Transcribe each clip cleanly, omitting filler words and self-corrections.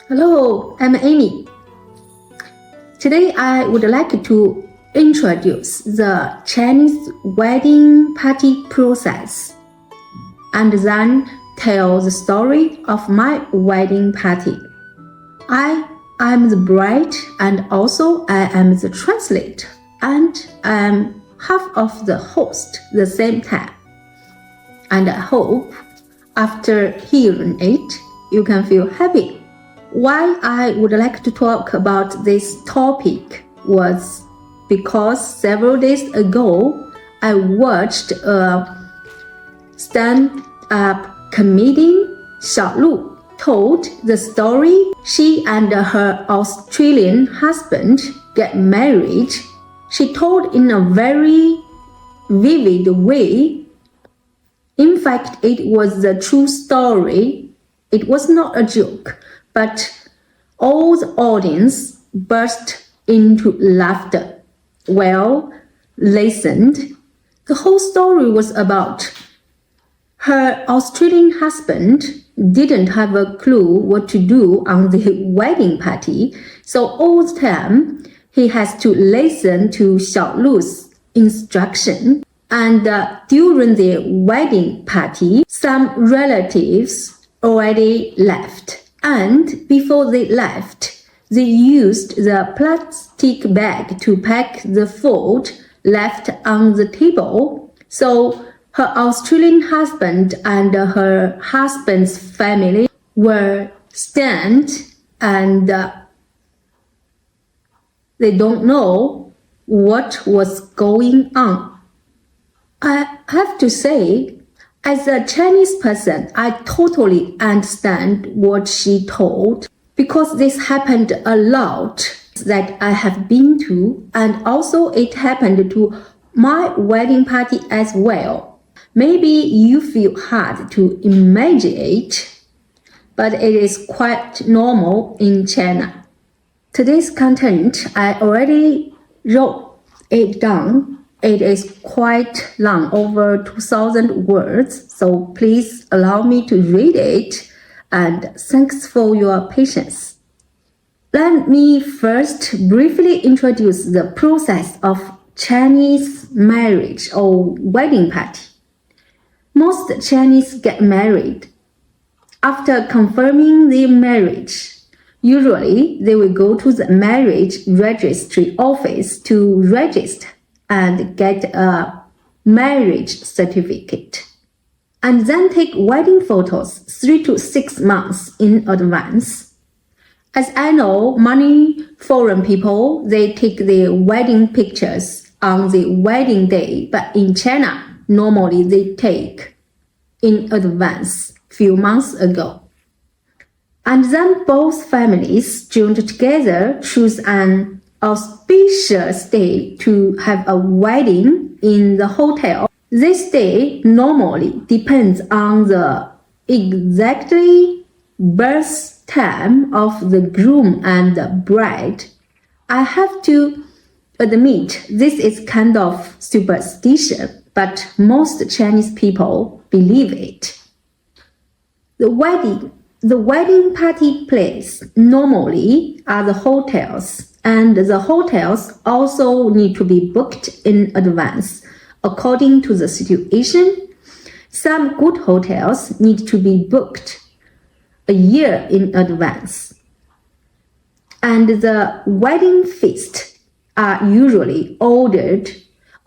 Hello, I'm Amy. Today I would like to introduce the Chinese wedding party process and then tell the story of my wedding party. I am the bride and also I am the translator and I am half of the host at the same time. And I hope after hearing it, you can feel happy. Why I would like to talk about this topic was because several days ago I watched a stand-up comedian Xiao Lu told the story she and her Australian husband get married. She told in a very vivid way. In fact, it was the true story. It was not a joke. But all the audience burst into laughter. Well, listened. The whole story was about her Australian husband didn't have a clue what to do on the wedding party, so all the time he has to listen to Xiao Lu's instruction. And during the wedding party, some relatives already left. And before they left, they used the plastic bag to pack the food left on the table. So her Australian husband and her husband's family were stunned and they don't know what was going on. I have to say, as a Chinese person, I totally understand what she told because this happened a lot that I have been to, and also it happened to my wedding party as well. Maybe you feel hard to imagine it, but it is quite normal in China. Today's content, I already wrote it down. It is quite long, over 2,000 words, so please allow me to read it, and thanks for your patience. Let me first briefly introduce the process of Chinese marriage or wedding party. Most Chinese get married. After confirming their marriage, usually they will go to the marriage registry office to register and get a marriage certificate, and then take wedding photos 3 to 6 months in advance. As I know, many foreign people, they take their wedding pictures on the wedding day, but in China, normally they take in advance, few months ago. And then both families joined together, choose an auspicious day to have a wedding in the hotel. This day normally depends on the exactly birth time of the groom and the bride. I have to admit this is kind of superstition, but most Chinese people believe it. The wedding party place normally are the hotels, and the hotels also need to be booked in advance according to the situation. Some good hotels need to be booked a year in advance. And the wedding feasts are usually ordered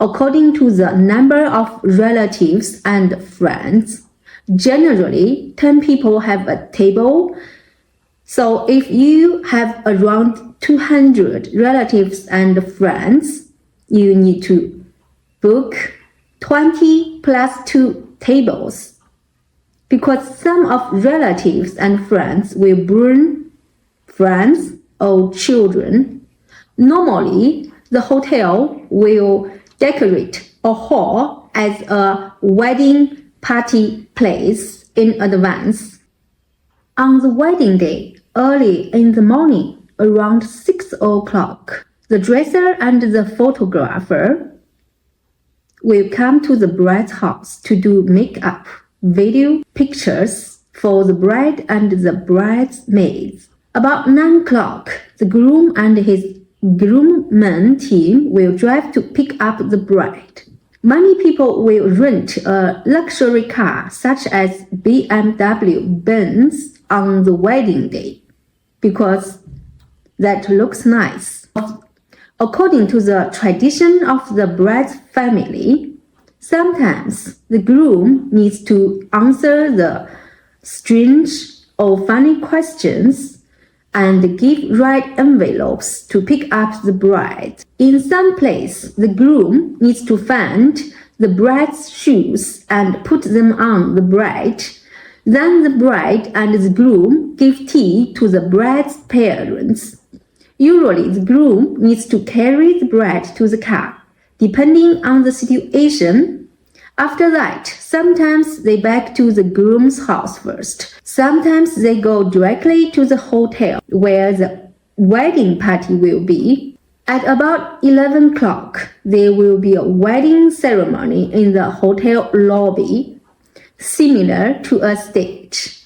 according to the number of relatives and friends. Generally, 10 people have a table. So if you have around 200 relatives and friends, you need to book 20 plus 2 tables, because some of relatives and friends will bring friends or children. Normally, the hotel will decorate a hall as a wedding party place in advance. On the wedding day, early in the morning, around 6 o'clock, the dresser and the photographer will come to the bride's house to do makeup, video, pictures for the bride and the bridesmaids. About 9 o'clock, the groom and his groomsmen team will drive to pick up the bride. Many people will rent a luxury car such as BMW, Benz on the wedding day because that looks nice. According to the tradition of the bride's family, sometimes the groom needs to answer the strange or funny questions and give right envelopes to pick up the bride. In some place, the groom needs to find the bride's shoes and put them on the bride. Then the bride and the groom give tea to the bride's parents. Usually, the groom needs to carry the bride to the car, depending on the situation. After that, sometimes they back to the groom's house first. Sometimes they go directly to the hotel where the wedding party will be. At about 11 o'clock, there will be a wedding ceremony in the hotel lobby, similar to a stage.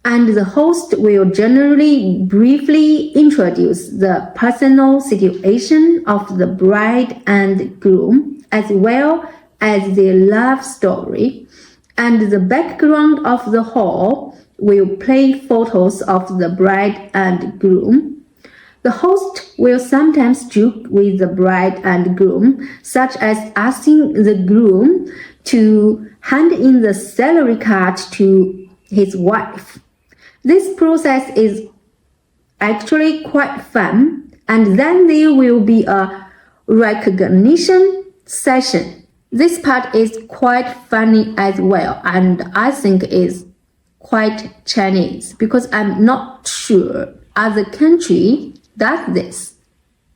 And the host will generally briefly introduce the personal situation of the bride and groom, as well as their love story, and the background of the hall will play photos of the bride and groom. The host will sometimes joke with the bride and groom, such as asking the groom to hand in the salary card to his wife. This process is actually quite fun, and then there will be a recognition session. This part is quite funny as well, and I think is quite Chinese because I'm not sure other country does this.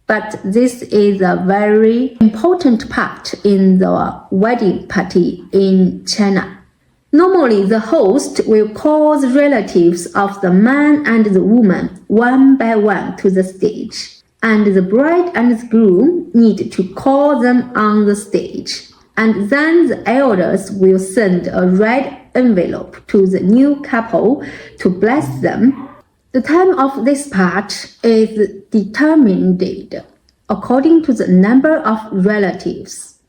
But this is a very important part in the wedding party in China. Normally, the host will call the relatives of the man and the woman one by one to the stage, and the bride and the groom need to call them on the stage. And then the elders will send a red envelope to the new couple to bless them. The time of this part is determined according to the number of relatives.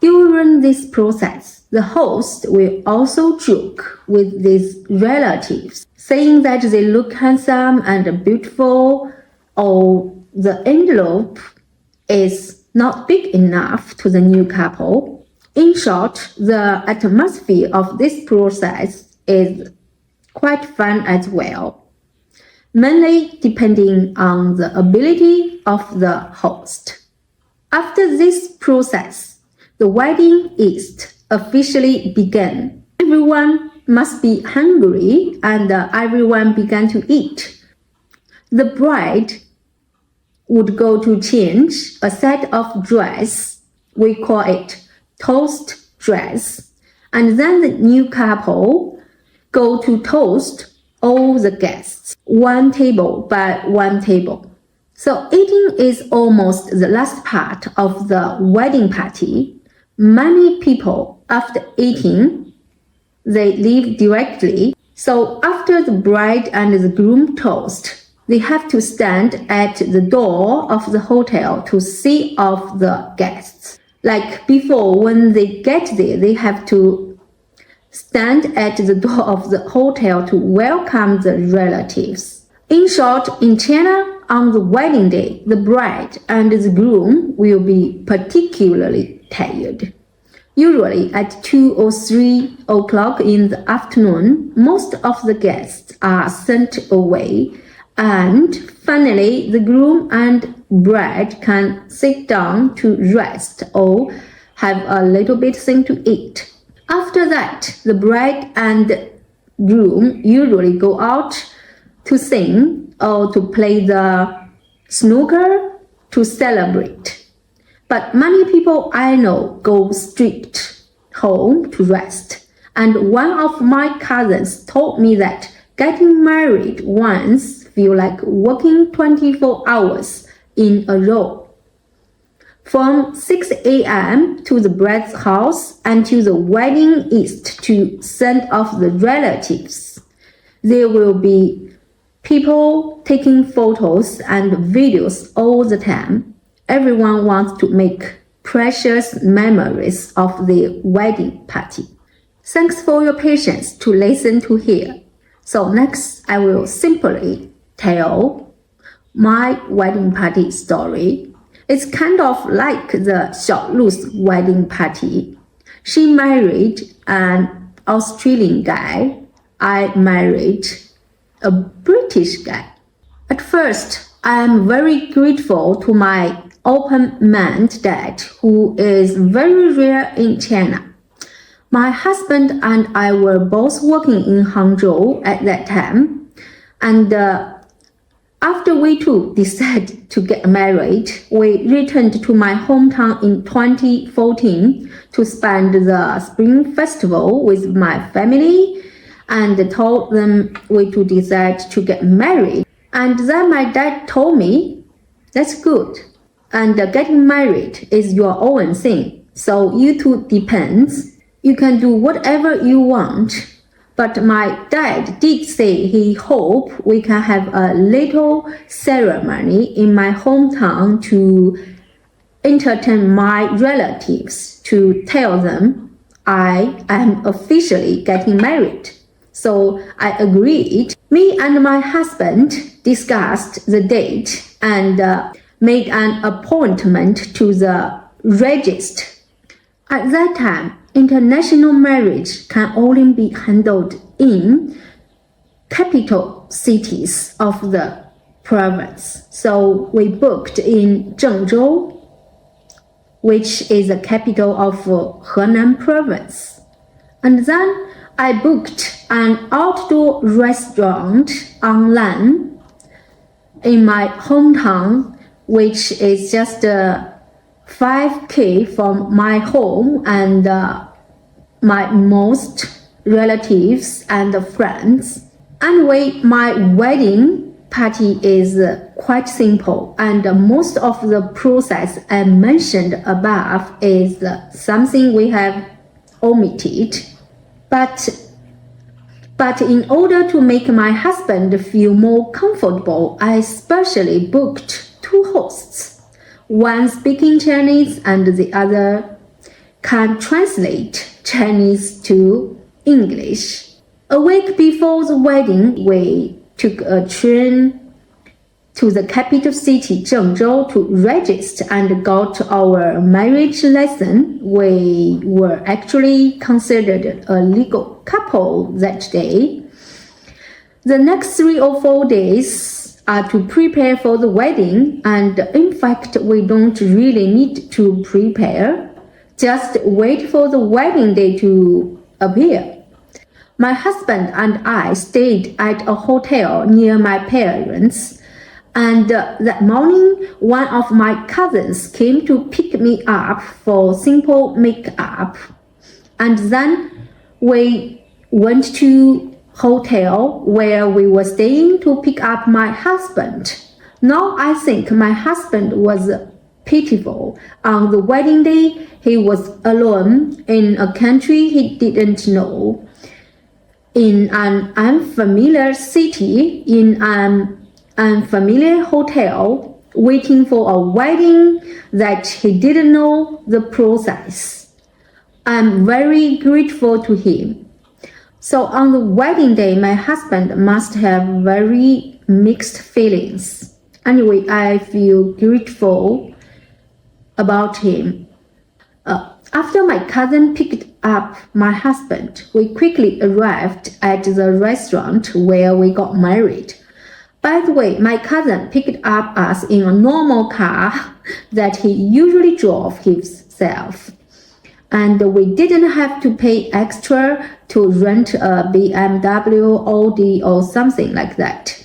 During this process, the host will also joke with these relatives, saying that they look handsome and beautiful, or the envelope is not big enough to the new couple. In short, the atmosphere of this process is quite fun as well, mainly depending on the ability of the host. After this process, the wedding is officially began. Everyone must be hungry and everyone began to eat. The bride would go to change a set of dress. We call it toast dress. And then the new couple go to toast all the guests, one table by one table. So eating is almost the last part of the wedding party. Many people, after eating, they leave directly. So after the bride and the groom toast, they have to stand at the door of the hotel to see off the guests. Like before, when they get there, they have to stand at the door of the hotel to welcome the relatives. In short, in China, on the wedding day, the bride and the groom will be particularly tired. Usually at 2 or 3 o'clock in the afternoon, most of the guests are sent away, and finally the groom and bride can sit down to rest or have a little bit thing to eat. After that, the bride and groom usually go out to sing or to play the snooker to celebrate. But many people I know go straight home to rest. And one of my cousins told me that getting married once feels like working 24 hours in a row. From 6 a.m. to the bride's house until the wedding is to send off the relatives. There will be People taking photos and videos all the time. Everyone wants to make precious memories of the wedding party. Thanks for your patience to listen to here. So next, I will simply tell my wedding party story. It's kind of like the Xiaolu's wedding party. She married an Australian guy. I married a British guy. At first, I am very grateful to my open-minded dad, who is very rare in China. My husband and I were both working in Hangzhou at that time, and after we two decided to get married, we returned to my hometown in 2014 to spend the Spring Festival with my family and told them we to decide to get married. And then my dad told me, that's good. And getting married is your own thing. So you two depends. You can do whatever you want. But my dad did say he hoped we can have a little ceremony in my hometown to entertain my relatives, to tell them I am officially getting married. So I agreed. Me and my husband discussed the date and made an appointment to the registry. At that time, international marriage can only be handled in capital cities of the province. So we booked in Zhengzhou, which is the capital of Henan province. And then I booked an outdoor restaurant online in my hometown, which is just 5K from my home and my most relatives and friends. Anyway, my wedding party is quite simple, and most of the process I mentioned above is something we have omitted. But in order to make my husband feel more comfortable, I specially booked two hosts, one speaking Chinese and the other can translate Chinese to English. A week before the wedding, we took a train to the capital city Zhengzhou to register and got our marriage license. We were actually considered a legal couple that day. The next 3 or 4 days are to prepare for the wedding, and in fact we don't really need to prepare. Just wait for the wedding day to appear. My husband and I stayed at a hotel near my parents. And that morning, one of my cousins came to pick me up for simple makeup. And then we went to hotel where we were staying to pick up my husband. Now I think my husband was pitiful. On the wedding day, he was alone in a country he didn't know, in an unfamiliar city, in an unfamiliar hotel, waiting for a wedding that he didn't know the process. I'm very grateful to him. So on the wedding day, my husband must have very mixed feelings. Anyway, I feel grateful about him. After my cousin picked up my husband, we quickly arrived at the restaurant where we got married. By the way, my cousin picked up us in a normal car that he usually drove himself. And we didn't have to pay extra to rent a BMW, Audi or something like that.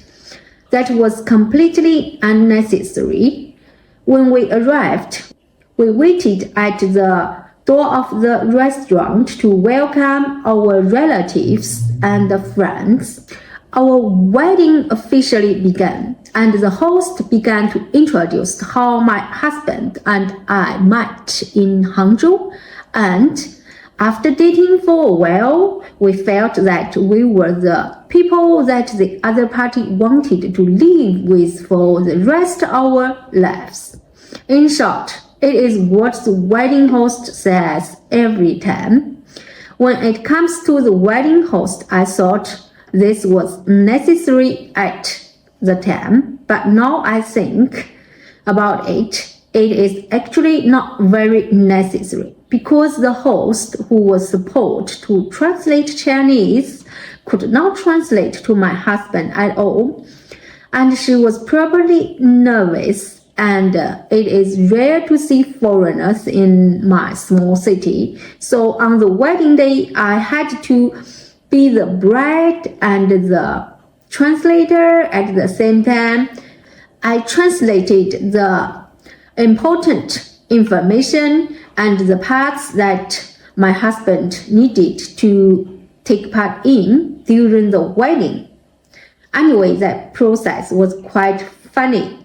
That was completely unnecessary. When we arrived, we waited at the door of the restaurant to welcome our relatives and friends. Our wedding officially began, and the host began to introduce how my husband and I met in Hangzhou, and After dating for a while, we felt that we were the people that the other party wanted to live with for the rest of our lives. In short, it is what the wedding host says every time. When it comes to the wedding host, I thought this was necessary at the time, but now I think about it, it is actually not very necessary because the host who was supposed to translate Chinese could not translate to my husband at all, and she was probably nervous, and it is rare to see foreigners in my small city. So on the wedding day, I had to be the bride and the translator at the same time. I translated the important information and the parts that my husband needed to take part in during the wedding. Anyway, that process was quite funny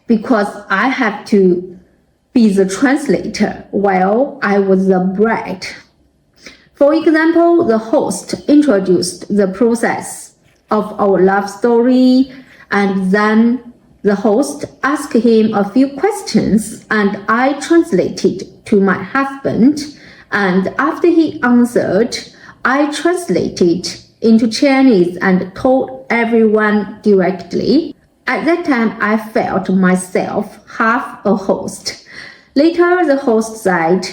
because I had to be the translator while I was the bride. For example, the host introduced the process of our love story, and then the host asked him a few questions, and I translated to my husband, and after he answered, I translated into Chinese and told everyone directly. At that time, I felt myself half a host. Later, the host said,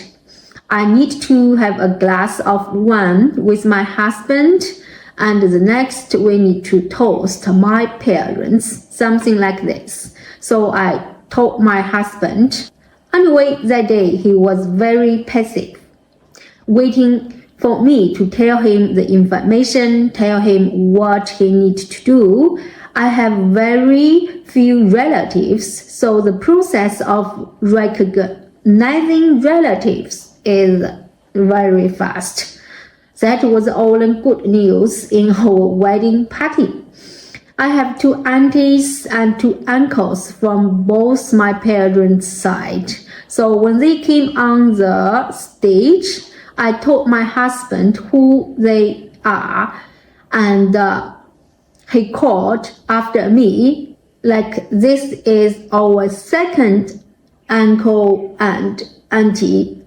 I need to have a glass of wine with my husband, and the next we need to toast my parents, something like this. So I told my husband. Anyway, that day he was very passive, waiting for me to tell him the information, tell him what he needs to do. I have very few relatives, so the process of recognizing relatives is very fast. That was all good news in our wedding party. I have 2 aunties and 2 uncles from both my parents' side. So when they came on the stage, I told my husband who they are, and he called after me like this is our second uncle and auntie.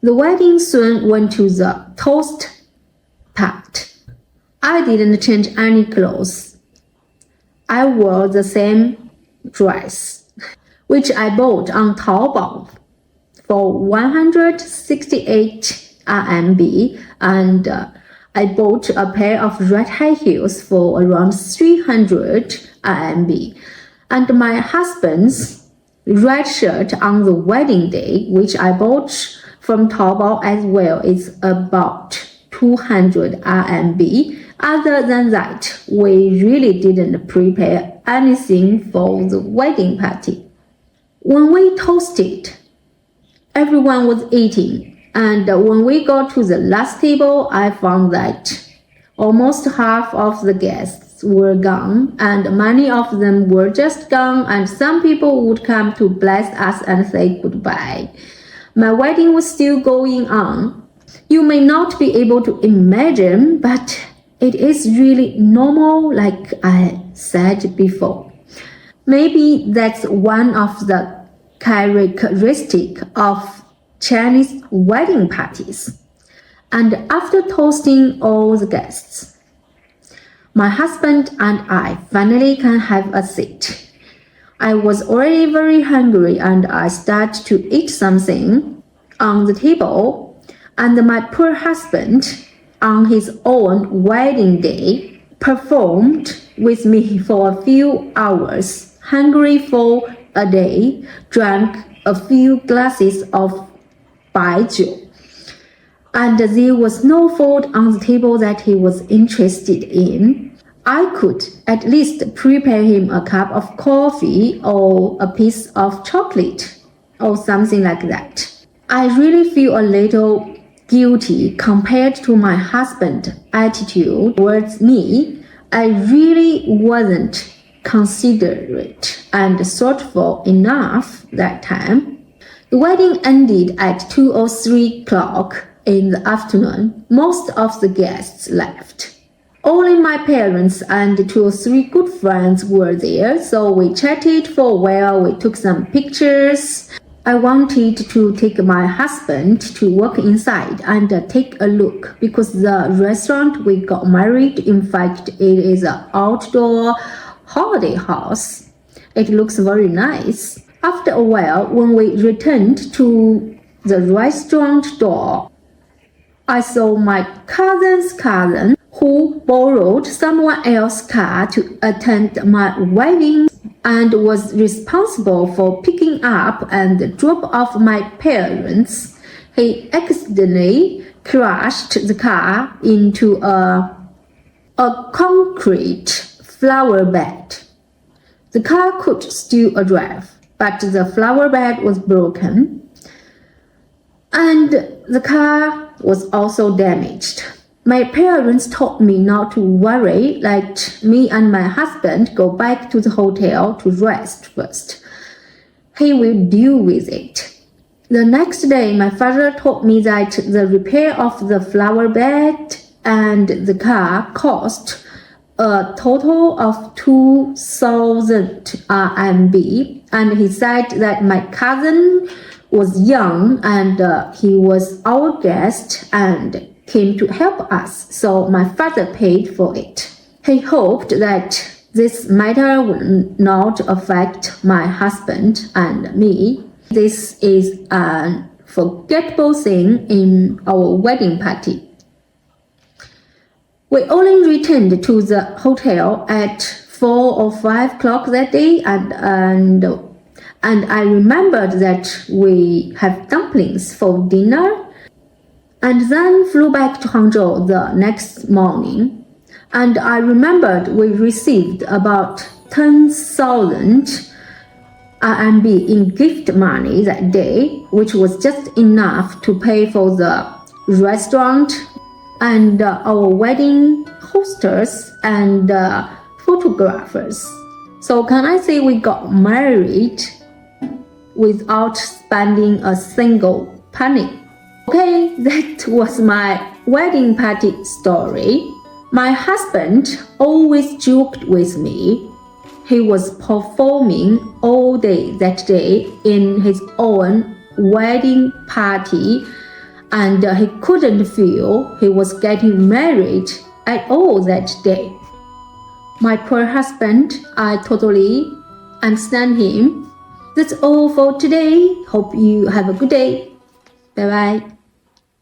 The wedding soon went to the toast part. I didn't change any clothes. I wore the same dress, which I bought on Taobao for 168 RMB, and I bought a pair of red high heels for around 300 RMB. And my husband's red shirt on the wedding day, which I bought from Taobao as well, is about 200 RMB. Other than that, we really didn't prepare anything for the wedding party. When we toasted, everyone was eating, and when we got to the last table, I found that almost half of the guests were gone, and many of them were just gone, and some people would come to bless us and say goodbye. My wedding was still going on. You may not be able to imagine, but it is really normal, like I said before. Maybe that's one of the characteristics of Chinese wedding parties. And after toasting all the guests, my husband and I finally can have a seat. I was already very hungry, and I started to eat something on the table, and my poor husband, on his own wedding day, performed with me for a few hours, hungry for a day, drank a few glasses of baijiu, and there was no food on the table that he was interested in. I could at least prepare him a cup of coffee or a piece of chocolate or something like that. I really feel a little guilty compared to my husband's attitude towards me. I really wasn't considerate and thoughtful enough that time. The wedding ended at 2 or 3 o'clock, in the afternoon, most of the guests left. Only my parents and 2 or 3 good friends were there, so we chatted for a while, we took some pictures. I wanted to take my husband to walk inside and take a look because the restaurant we got married, in fact, it is an outdoor holiday house. It looks very nice. After a while, when we returned to the restaurant door, I saw my cousin's cousin who borrowed someone else's car to attend my wedding and was responsible for picking up and drop off my parents. He accidentally crashed the car into a concrete flower bed. The car could still drive, but the flower bed was broken, and the car was also damaged. My parents told me not to worry, let me and my husband go back to the hotel to rest first. He will deal with it. The next day, my father told me that the repair of the flower bed and the car cost a total of 2,000 RMB, and he said that my cousin was young and he was our guest and came to help us, so my father paid for it. He hoped that this matter would not affect my husband and me. This is an unforgettable thing in our wedding party. We only returned to the hotel at 4 or 5 o'clock that day, and I remembered that we have dumplings for dinner, and then flew back to Hangzhou the next morning. And I remembered we received about 10,000 RMB in gift money that day, which was just enough to pay for the restaurant and our wedding hostess and photographers. So can I say we got married without spending a single penny? Okay, that was my wedding party story. My husband always joked with me. He was performing all day that day in his own wedding party, and he couldn't feel he was getting married at all that day. My poor husband, I totally understand him. That's all for today. Hope you have a good day. Bye bye.